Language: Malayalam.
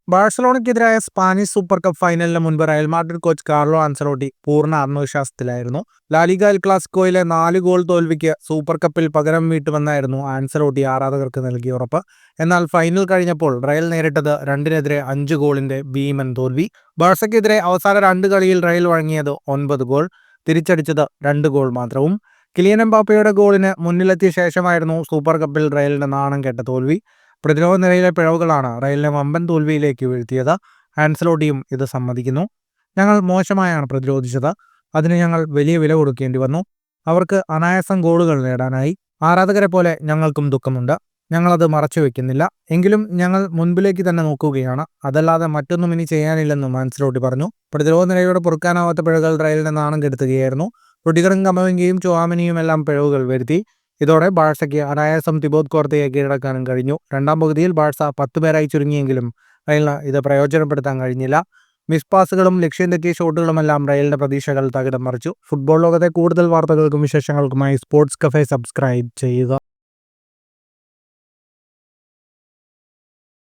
ബാഴ്സലോണയ്ക്കെതിരായ സ്പാനിഷ് സൂപ്പർ കപ്പ് ഫൈനലിന് മുൻപ് Real Madrid coach Carlo Ancelotti പൂർണ്ണ ആത്മവിശ്വാസത്തിലായിരുന്നു. ലാലിഗ എൽ ക്ലാസിക്കോയിലെ 4 ഗോൾ തോൽവിക്ക് സൂപ്പർ കപ്പിൽ പകരം വീട്ടുമെന്നായിരുന്നു ആൻസലോട്ടി ആരാധകർക്ക് നൽകിയ ഉറപ്പ്. എന്നാൽ ഫൈനൽ കഴിഞ്ഞപ്പോൾ റയൽ നേരിട്ടത് 2-നെതിരെ 5 ഗോളിന്റെ ഭീമൻ തോൽവി. ബാഴ്സയ്ക്കെതിരെ അവസാന 2 കളിയിൽ റയൽ വഴങ്ങിയത് 9 ഗോൾ, തിരിച്ചടിച്ചത് 2 ഗോൾ മാത്രവും. കിലിയൻ എംബാപ്പയുടെ ഗോളിന് മുന്നിലെത്തിയ ശേഷമായിരുന്നു സൂപ്പർ കപ്പിൽ റയലിന്റെ നാണം കെട്ട തോൽവി. പ്രതിരോധ നിരയിലെ പിഴവുകളാണ് റയലിനെ വമ്പൻ തോൽവിയിലേക്ക് വീഴ്ത്തിയത്. ആൻസലോട്ടിയും ഇത് സമ്മതിക്കുന്നു. ഞങ്ങൾ മോശമായാണ് പ്രതിരോധിച്ചത്. അതിന് ഞങ്ങൾ വലിയ വില കൊടുക്കേണ്ടി വന്നു. അവർക്ക് അനായാസം ഗോളുകൾ നേടാനായി. ആരാധകരെ പോലെ ഞങ്ങൾക്കും ദുഃഖമുണ്ട്. ഞങ്ങളത് മറച്ചു വെക്കുന്നില്ല. എങ്കിലും ഞങ്ങൾ മുൻപിലേക്ക് തന്നെ നോക്കുകയാണ്. അതല്ലാതെ മറ്റൊന്നും ഇനി ചെയ്യാനില്ലെന്നും ആൻസലോട്ടി പറഞ്ഞു. പ്രതിരോധ നിരയോട് പൊറുക്കാനാവാത്ത പിഴകൾ റയലിനെ നാണം കെടുത്തുകയായിരുന്നു. റുഡിഗറും കമവിംഗയും ചുവാമിനിയും എല്ലാം പിഴവുകൾ വരുത്തി. ഇതോടെ ബാഴ്സയ്ക്ക് അനായാസം തിബോത് കോർത്തയെ കീഴടക്കാനും കഴിഞ്ഞു. രണ്ടാം പകുതിയിൽ ബാഴ്സ 10 പേരായി ചുരുങ്ങിയെങ്കിലും റയലിന് ഇത് പ്രയോജനപ്പെടുത്താൻ കഴിഞ്ഞില്ല. മിസ് പാസുകളും ലക്ഷ്യം തെറ്റിയ ഷോട്ടുകളുമെല്ലാം റയലിന്റെ പ്രതീക്ഷകൾ തകിടം മറിച്ചു. ഫുട്ബോൾ ലോകത്തെ കൂടുതൽ വാർത്തകൾക്കും വിശേഷങ്ങൾക്കുമായി സ്പോർട്സ് കഫേ സബ്സ്ക്രൈബ് ചെയ്യുക.